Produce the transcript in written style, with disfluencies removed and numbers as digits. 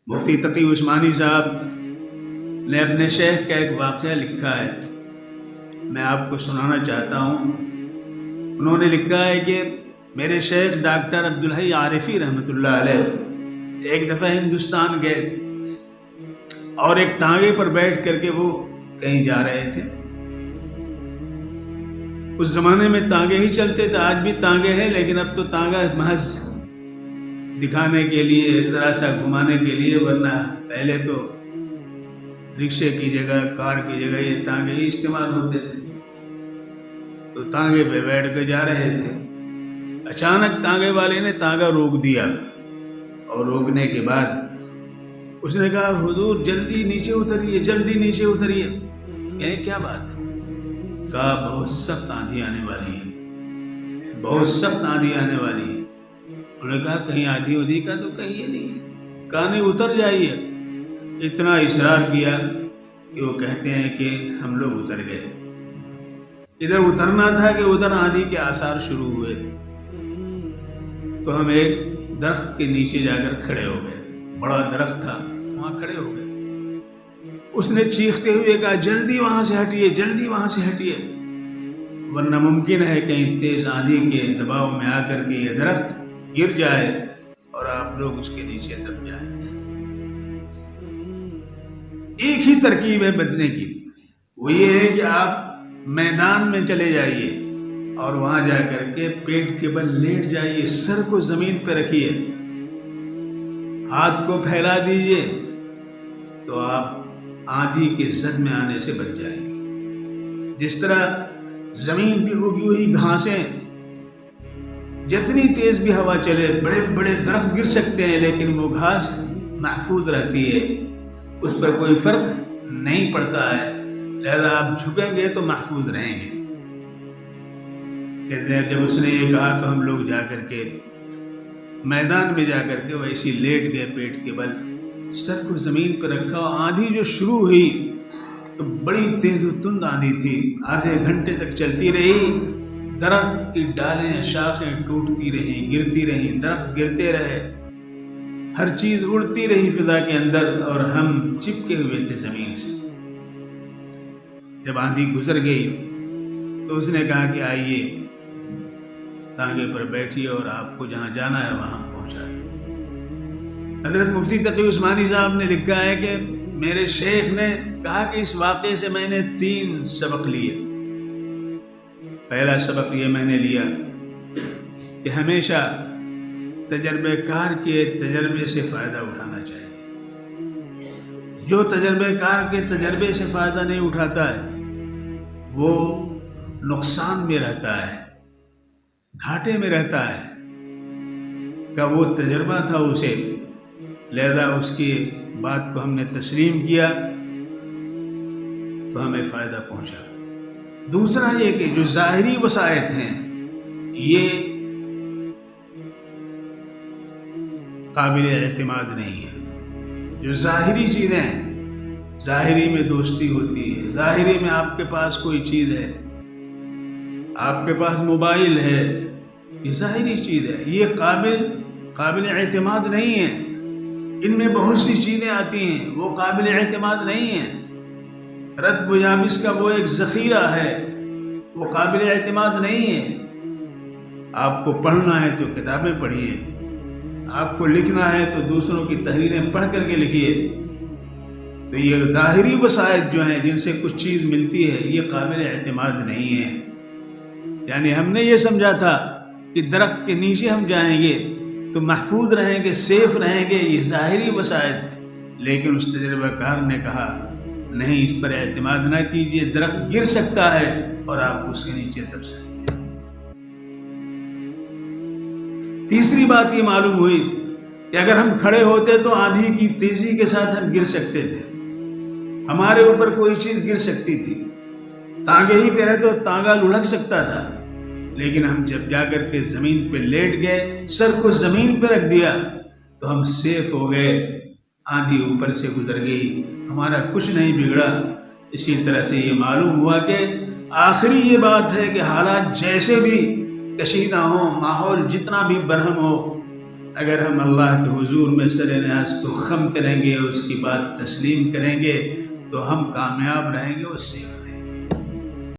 مفتی تقی عثمانی صاحب نے اپنے شیخ کا ایک واقعہ لکھا ہے، میں آپ کو سنانا چاہتا ہوں۔ انہوں نے لکھا ہے کہ میرے شیخ ڈاکٹر عبدالحی عارفی رحمۃ اللہ علیہ ایک دفعہ ہندوستان گئے اور ایک تانگے پر بیٹھ کر کے وہ کہیں جا رہے تھے۔ اس زمانے میں تانگے ہی چلتے تھے، آج بھی تانگے ہیں، لیکن اب تو تانگا محض دکھانے کے لیے، ذرا سا گھمانے کے لیے، ورنہ پہلے تو رکشے کی جگہ، کار کی جگہ یہ تانگے ہی استعمال ہوتے تھے۔ تو تانگے پہ بیٹھ کے جا رہے تھے، اچانک تانگے والے نے تانگا روک دیا، اور روکنے کے بعد اس نے کہا حضور جلدی نیچے اتریے، جلدی نیچے اتریے۔ کہیں کیا بات ہے؟ کہا بہت سخت آندھی آنے والی ہے، بہت سخت آندھی آنے والی ہے۔ انہوں نے کہا کہیں آندھی ودھی کا تو کہیں یہ نہیں، کہا نہیں اتر جائیے۔ اتنا اصرار کیا کہ وہ کہتے ہیں کہ ہم لوگ اتر گئے۔ ادھر اترنا تھا کہ ادھر آندھی کے آثار شروع ہوئے، تو ہم ایک درخت کے نیچے جا کر کھڑے ہو گئے، بڑا درخت تھا، وہاں کھڑے ہو گئے۔ اس نے چیختے ہوئے کہا جلدی وہاں سے ہٹیے، جلدی وہاں سے ہٹیے، ورنہ ممکن ہے کہیں تیز آندھی کے دباؤ میں آ کر کے یہ درخت گر جائے اور آپ لوگ اس کے نیچے دب جائیں۔ ایک ہی ترکیب ہے بچنے کی، وہ یہ ہے کہ آپ میدان میں چلے جائیے اور وہاں جا کر کے پیٹ کے بل لیٹ جائیے، سر کو زمین پہ رکھیے، ہاتھ کو پھیلا دیجئے، تو آپ آندھی کے زد میں آنے سے بچ جائیں گے۔ جس طرح زمین پہ اگی ہوئی گھاسیں، جتنی تیز بھی ہوا چلے، بڑے بڑے درخت گر سکتے ہیں، لیکن وہ گھاس محفوظ رہتی ہے، اس پر کوئی فرق نہیں پڑتا ہے، لہذا آپ جھکیں گے تو محفوظ رہیں گے۔ کہتے ہیں جب اس نے یہ کہا تو ہم لوگ جا کر کے میدان میں جا کر کے ویسی لیٹ گئے، پیٹ کے بل، سر کو زمین پر رکھا۔ آندھی جو شروع ہوئی تو بڑی تیز و تند آندھی تھی، آدھے گھنٹے تک چلتی رہی، درخت کی ڈالیں شاخیں ٹوٹتی رہیں، گرتی رہیں، درخت گرتے رہے، ہر چیز اڑتی رہی فضا کے اندر، اور ہم چپکے ہوئے تھے زمین سے۔ جب آندھی گزر گئی تو اس نے کہا کہ آئیے تانگے پر بیٹھیے اور آپ کو جہاں جانا ہے وہاں پہنچا۔ حضرت مفتی تقی عثمانی صاحب نے لکھا ہے کہ میرے شیخ نے کہا کہ اس واقعے سے میں نے 3 سبق لیے۔ پہلا سبق یہ میں نے لیا کہ ہمیشہ تجربہ کار کے تجربے سے فائدہ اٹھانا چاہیے۔ جو تجربہ کار کے تجربے سے فائدہ نہیں اٹھاتا ہے وہ نقصان میں رہتا ہے، گھاٹے میں رہتا ہے، کہ وہ تجربہ تھا اسے، لہذا اس کی بات کو ہم نے تسلیم کیا تو ہمیں فائدہ پہنچا۔ دوسرا یہ کہ جو ظاہری وسائط ہیں یہ قابل اعتماد نہیں ہے۔ جو ظاہری چیزیں ہیں، ظاہری میں دوستی ہوتی ہے، ظاہری میں آپ کے پاس کوئی چیز ہے، آپ کے پاس موبائل ہے، یہ ظاہری چیز ہے، یہ قابل اعتماد نہیں ہے۔ ان میں بہت سی چیزیں آتی ہیں، وہ قابل اعتماد نہیں ہیں۔ رتب و یابس کا وہ ایک ذخیرہ ہے، وہ قابل اعتماد نہیں ہے۔ آپ کو پڑھنا ہے تو کتابیں پڑھیے، آپ کو لکھنا ہے تو دوسروں کی تحریریں پڑھ کر کے لکھیے۔ تو یہ ظاہری وسائط جو ہیں جن سے کچھ چیز ملتی ہے یہ قابل اعتماد نہیں ہے۔ یعنی ہم نے یہ سمجھا تھا کہ درخت کے نیچے ہم جائیں گے تو محفوظ رہیں گے، سیف رہیں گے، یہ ظاہری وسائط، لیکن اس تجربہ کار نے کہا نہیں، اس پر اعتماد نہ کیجیے، درخت گر سکتا ہے اور آپ اس کے نیچے دب سکتے ہیں۔ تیسری بات یہ معلوم ہوئی کہ اگر ہم کھڑے ہوتے تو آندھی کی تیزی کے ساتھ ہم گر سکتے تھے، ہمارے اوپر کوئی چیز گر سکتی تھی، تانگے ہی پہ رہے تو تانگا لڑک سکتا تھا، لیکن ہم جب جا کر کے زمین پہ لیٹ گئے، سر کو زمین پہ رکھ دیا تو ہم سیف ہو گئے، آندھی اوپر سے گزر گئی، ہمارا کچھ نہیں بگڑا۔ اسی طرح سے یہ معلوم ہوا کہ آخری یہ بات ہے کہ حالات جیسے بھی کشیدہ ہوں، ماحول جتنا بھی برہم ہو، اگر ہم اللہ کے حضور میں سر نیاز کو خم کریں گے، اس کی بات تسلیم کریں گے تو ہم کامیاب رہیں گے اور سیف رہیں گے۔